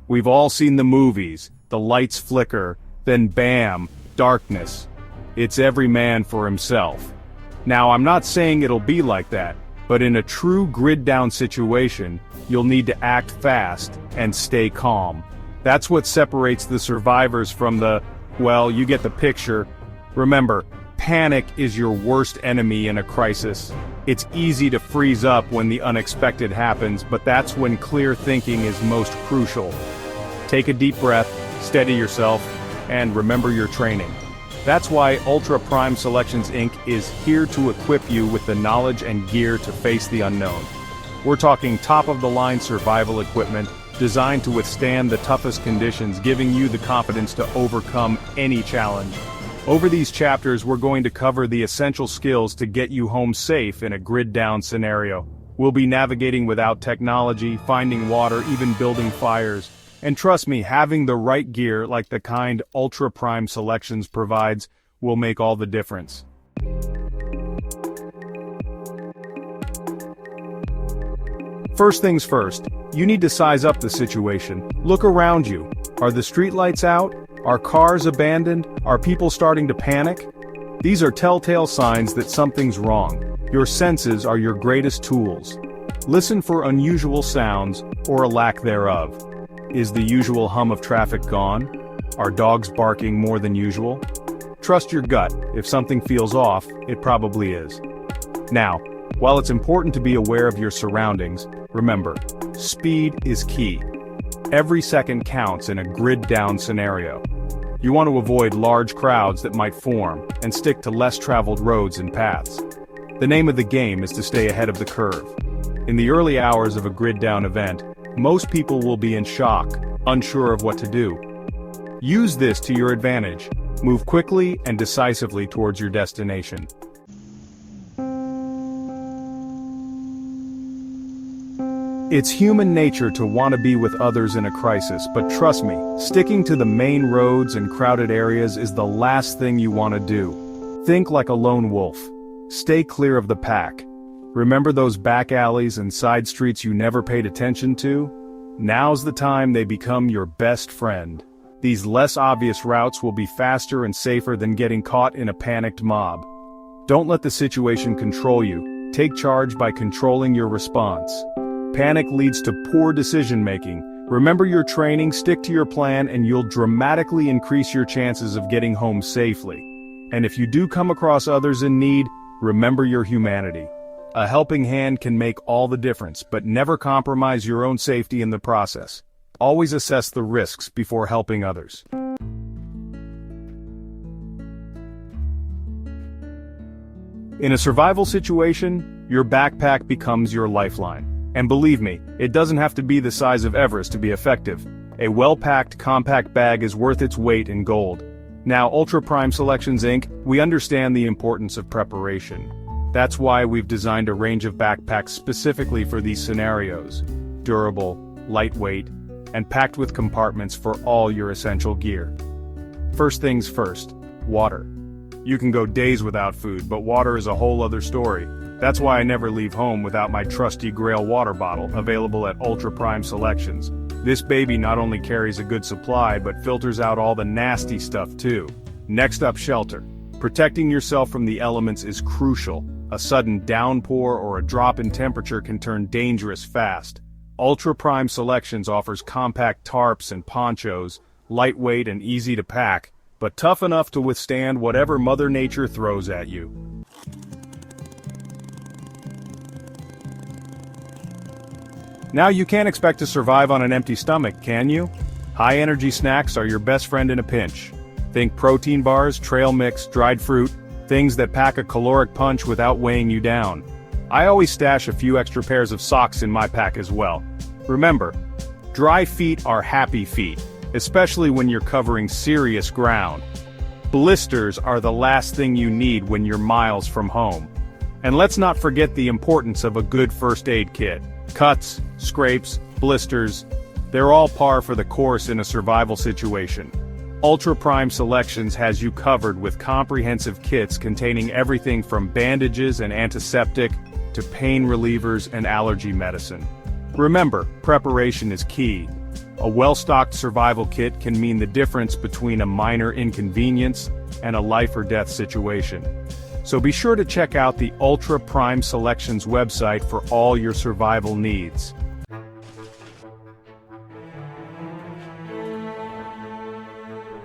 We've all seen the movies, the lights flicker, then bam, darkness. It's every man for himself. Now I'm not saying it'll be like that, but in a true grid-down situation, you'll need to act fast and stay calm. That's what separates the survivors from the, well, you get the picture. Remember, panic is your worst enemy in a crisis. It's easy to freeze up when the unexpected happens, but that's when clear thinking is most crucial. Take a deep breath, steady yourself, and remember your training. That's why Ultra Prime Selections Inc. is here to equip you with the knowledge and gear to face the unknown. We're talking top-of-the-line survival equipment designed to withstand the toughest conditions, giving you the confidence to overcome any challenge. Over these chapters, we're going to cover the essential skills to get you home safe in a grid-down scenario. We'll be navigating without technology, finding water, even building fires. And trust me, having the right gear, like the kind Ultra Prime Selections provides, will make all the difference. First things first, you need to size up the situation. Look around you. Are the streetlights out? Are cars abandoned? Are people starting to panic? These are telltale signs that something's wrong. Your senses are your greatest tools. Listen for unusual sounds, or a lack thereof. Is the usual hum of traffic gone? Are dogs barking more than usual? Trust your gut. If something feels off, it probably is. Now, while it's important to be aware of your surroundings, remember, speed is key. Every second counts in a grid-down scenario. You want to avoid large crowds that might form, and stick to less traveled roads and paths. The name of the game is to stay ahead of the curve. In the early hours of a grid-down event, most people will be in shock, unsure of what to do. Use this to your advantage. Move quickly and decisively towards your destination. It's human nature to want to be with others in a crisis, but trust me, sticking to the main roads and crowded areas is the last thing you want to do. Think like a lone wolf. Stay clear of the pack. Remember those back alleys and side streets you never paid attention to? Now's the time they become your best friend. These less obvious routes will be faster and safer than getting caught in a panicked mob. Don't let the situation control you. Take charge by controlling your response. Panic leads to poor decision-making. Remember your training, stick to your plan, and you'll dramatically increase your chances of getting home safely. And if you do come across others in need, remember your humanity. A helping hand can make all the difference, but never compromise your own safety in the process. Always assess the risks before helping others. In a survival situation, your backpack becomes your lifeline. And believe me, it doesn't have to be the size of Everest to be effective. A well-packed, compact bag is worth its weight in gold. Now, Ultra Prime Selections Inc., we understand the importance of preparation. That's why we've designed a range of backpacks specifically for these scenarios. Durable, lightweight, and packed with compartments for all your essential gear. First things first, water. You can go days without food, but water is a whole other story. That's why I never leave home without my trusty Grail water bottle, available at Ultra Prime Selections. This baby not only carries a good supply, but filters out all the nasty stuff too. Next up, shelter. Protecting yourself from the elements is crucial. A sudden downpour or a drop in temperature can turn dangerous fast. Ultra Prime Selections offers compact tarps and ponchos, lightweight and easy to pack, but tough enough to withstand whatever Mother Nature throws at you. Now you can't expect to survive on an empty stomach, can you? High-energy snacks are your best friend in a pinch. Think protein bars, trail mix, dried fruit, things that pack a caloric punch without weighing you down. I always stash a few extra pairs of socks in my pack as well. Remember, dry feet are happy feet, especially when you're covering serious ground. Blisters are the last thing you need when you're miles from home. And let's not forget the importance of a good first aid kit. Cuts, scrapes, blisters, they're all par for the course in a survival situation. Ultra Prime Selections has you covered with comprehensive kits containing everything from bandages and antiseptic to pain relievers and allergy medicine. Remember, preparation is key. A well-stocked survival kit can mean the difference between a minor inconvenience and a life-or-death situation. So be sure to check out the Ultra Prime Selections website for all your survival needs.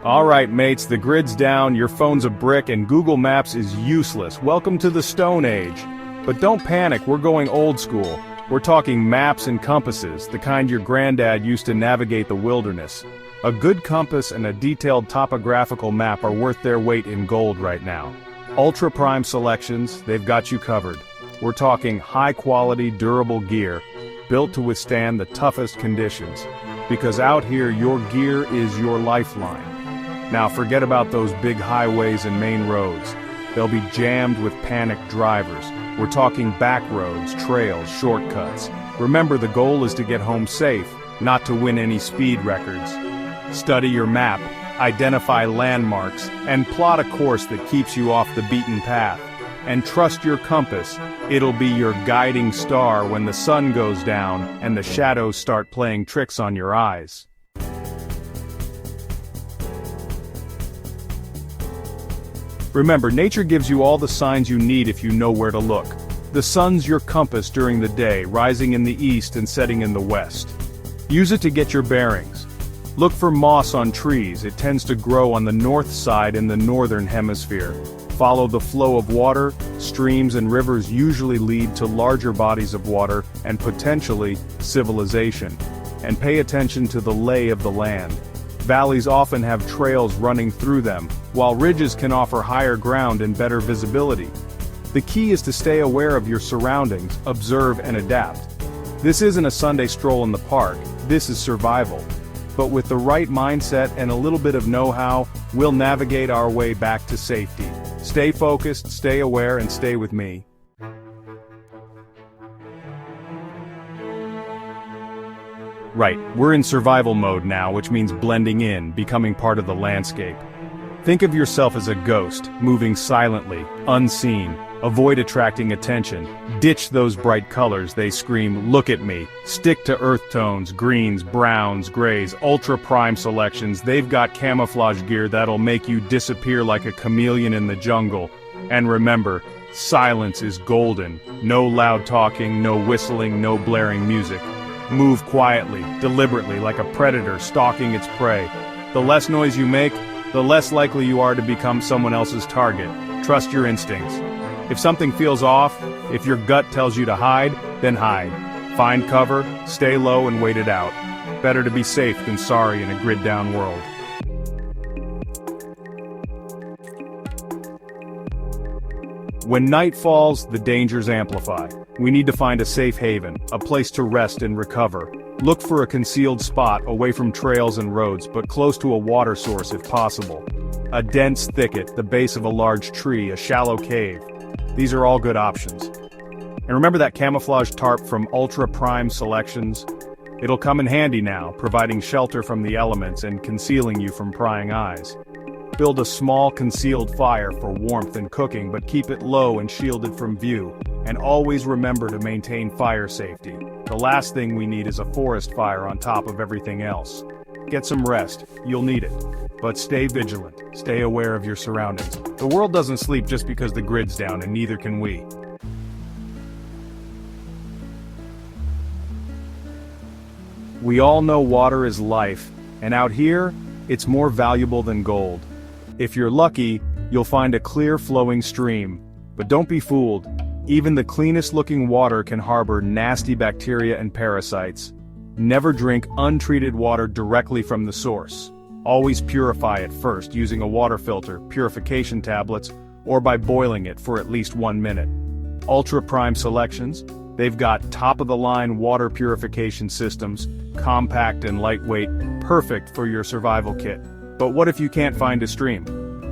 Alright mates, the grid's down, your phone's a brick, and Google Maps is useless. Welcome to the Stone Age. But don't panic, we're going old school. We're talking maps and compasses, the kind your granddad used to navigate the wilderness. A good compass and a detailed topographical map are worth their weight in gold right now. Ultra Prime Selections, they've got you covered. We're talking high-quality, durable gear, built to withstand the toughest conditions. Because out here, your gear is your lifeline. Now forget about those big highways and main roads. They'll be jammed with panicked drivers. We're talking back roads, trails, shortcuts. Remember, the goal is to get home safe, not to win any speed records. Study your map, identify landmarks, and plot a course that keeps you off the beaten path. And trust your compass, it'll be your guiding star when the sun goes down and the shadows start playing tricks on your eyes. Remember, nature gives you all the signs you need if you know where to look. The sun's your compass during the day, rising in the east and setting in the west. Use it to get your bearings. Look for moss on trees, it tends to grow on the north side in the northern hemisphere. Follow the flow of water, streams and rivers usually lead to larger bodies of water and potentially civilization. And pay attention to the lay of the land. Valleys often have trails running through them, while ridges can offer higher ground and better visibility. The key is to stay aware of your surroundings, observe and adapt. This isn't a Sunday stroll in the park, this is survival. But with the right mindset and a little bit of know-how, we'll navigate our way back to safety. Stay focused, stay aware, and stay with me. Right, we're in survival mode now, which means blending in, becoming part of the landscape. Think of yourself as a ghost, moving silently, unseen. Avoid attracting attention. Ditch those bright colors, they scream, "Look at me." Stick to earth tones, greens, browns, grays, Ultra Prime Selections. They've got camouflage gear that'll make you disappear like a chameleon in the jungle. And remember, silence is golden. No loud talking, no whistling, no blaring music. Move quietly, deliberately, like a predator stalking its prey. The less noise you make, the less likely you are to become someone else's target. Trust your instincts. If something feels off, if your gut tells you to hide, then hide. Find cover, stay low and wait it out. Better to be safe than sorry in a grid-down world. When night falls, the dangers amplify. We need to find a safe haven, a place to rest and recover. Look for a concealed spot away from trails and roads, but close to a water source if possible. A dense thicket, the base of a large tree, a shallow cave. These are all good options. And remember that camouflage tarp from Ultra Prime Selections? It'll come in handy now, providing shelter from the elements and concealing you from prying eyes. Build a small concealed fire for warmth and cooking, but keep it low and shielded from view. And always remember to maintain fire safety. The last thing we need is a forest fire on top of everything else. Get some rest, you'll need it. But stay vigilant, stay aware of your surroundings. The world doesn't sleep just because the grid's down, and neither can we. We all know water is life, and out here, it's more valuable than gold. If you're lucky, you'll find a clear flowing stream. But don't be fooled, even the cleanest looking water can harbor nasty bacteria and parasites. Never drink untreated water directly from the source. Always purify it first using a water filter, purification tablets, or by boiling it for at least 1 minute. Ultra Prime Selections, they've got top-of-the-line water purification systems, compact and lightweight, perfect for your survival kit. But what if you can't find a stream?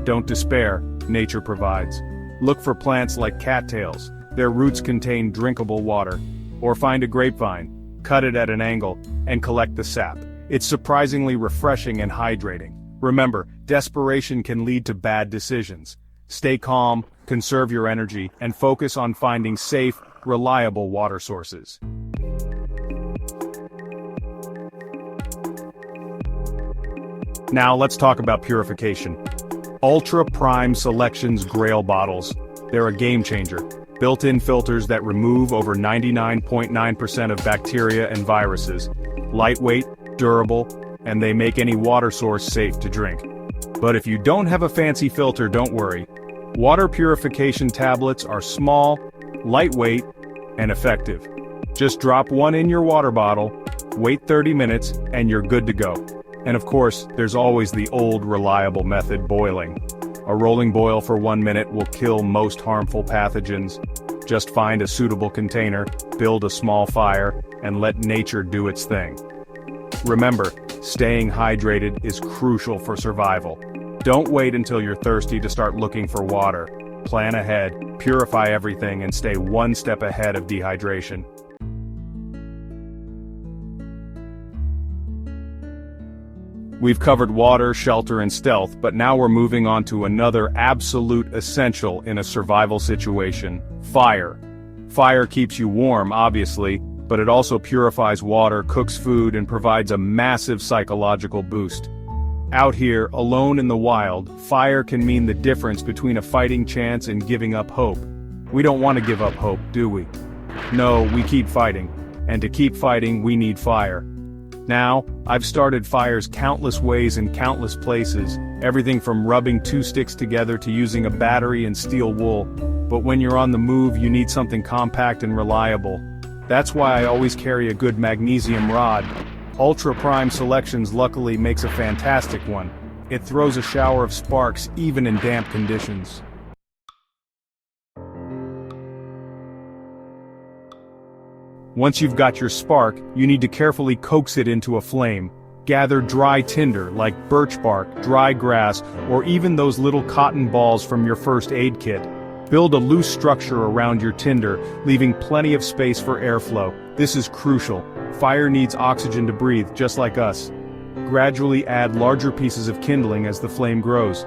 Don't despair, nature provides. Look for plants like cattails, their roots contain drinkable water. Or find a grapevine, cut it at an angle, and collect the sap. It's surprisingly refreshing and hydrating. Remember, desperation can lead to bad decisions. Stay calm, conserve your energy, and focus on finding safe, reliable water sources. Now let's talk about purification. Ultra Prime Selections Grail bottles. They're a game changer. Built-in filters that remove over 99.9% of bacteria and viruses. Lightweight, durable, and they make any water source safe to drink. But if you don't have a fancy filter, don't worry. Water purification tablets are small, lightweight, and effective. Just drop one in your water bottle, wait 30 minutes, and you're good to go. And of course, there's always the old reliable method, boiling. A rolling boil for 1 minute will kill most harmful pathogens. Just find a suitable container, build a small fire, and let nature do its thing. Remember, staying hydrated is crucial for survival. Don't wait until you're thirsty to start looking for water. Plan ahead, purify everything, and stay one step ahead of dehydration. We've covered water, shelter, and stealth, but now we're moving on to another absolute essential in a survival situation: fire. Fire keeps you warm, obviously, but it also purifies water, cooks food, and provides a massive psychological boost. Out here, alone in the wild, fire can mean the difference between a fighting chance and giving up hope. We don't want to give up hope, do we? No, we keep fighting. And to keep fighting, we need fire. Now, I've started fires countless ways in countless places, everything from rubbing 2 sticks together to using a battery and steel wool. But when you're on the move, you need something compact and reliable. That's why I always carry a good magnesium rod. Ultra Prime Selections luckily makes a fantastic one. It throws a shower of sparks even in damp conditions. Once you've got your spark, you need to carefully coax it into a flame. Gather dry tinder like birch bark, dry grass, or even those little cotton balls from your first aid kit. Build a loose structure around your tinder, leaving plenty of space for airflow. This is crucial. Fire needs oxygen to breathe, just like us. Gradually add larger pieces of kindling as the flame grows.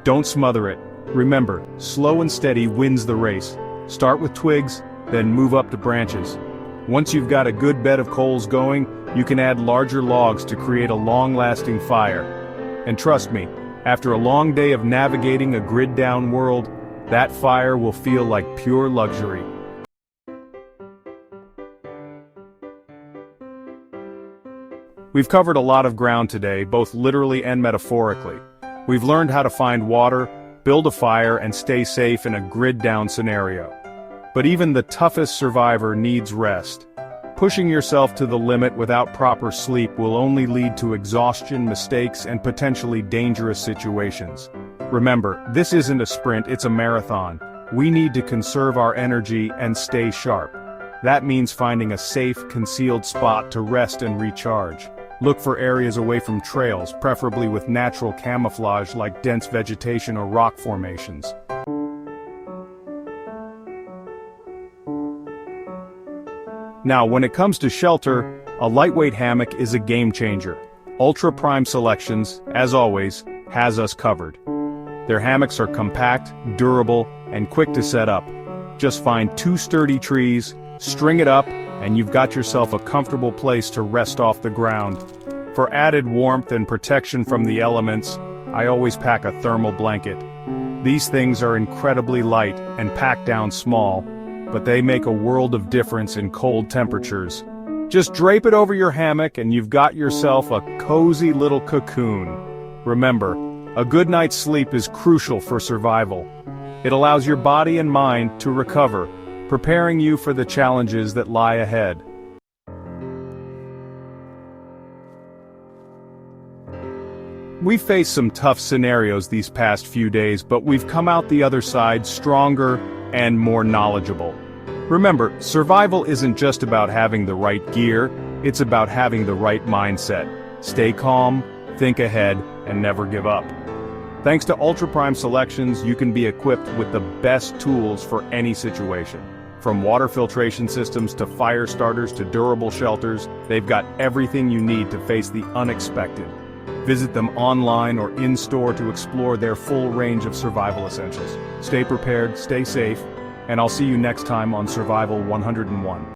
Don't smother it. Remember, slow and steady wins the race. Start with twigs, then move up to branches. Once you've got a good bed of coals going, you can add larger logs to create a long-lasting fire. And trust me, after a long day of navigating a grid-down world, that fire will feel like pure luxury. We've covered a lot of ground today, both literally and metaphorically. We've learned how to find water, build a fire, and stay safe in a grid-down scenario. But even the toughest survivor needs rest. Pushing yourself to the limit without proper sleep will only lead to exhaustion, mistakes, and potentially dangerous situations. Remember, this isn't a sprint, it's a marathon. We need to conserve our energy and stay sharp. That means finding a safe, concealed spot to rest and recharge. Look for areas away from trails, preferably with natural camouflage like dense vegetation or rock formations. Now, when it comes to shelter, a lightweight hammock is a game changer. Ultra Prime Selections, as always, has us covered. Their hammocks are compact, durable, and quick to set up. Just find 2 sturdy trees, string it up, and you've got yourself a comfortable place to rest off the ground. For added warmth and protection from the elements, I always pack a thermal blanket. These things are incredibly light and packed down small, but they make a world of difference in cold temperatures. Just drape it over your hammock and you've got yourself a cozy little cocoon. Remember, a good night's sleep is crucial for survival. It allows your body and mind to recover, preparing you for the challenges that lie ahead. We've faced some tough scenarios these past few days, but we've come out the other side stronger and more knowledgeable. Remember, survival isn't just about having the right gear, it's about having the right mindset. Stay calm, think ahead, and never give up. Thanks to Ultra Prime Selections, you can be equipped with the best tools for any situation. From water filtration systems to fire starters to durable shelters, they've got everything you need to face the unexpected. Visit them online or in-store to explore their full range of survival essentials. Stay prepared, stay safe, and I'll see you next time on Survival 101.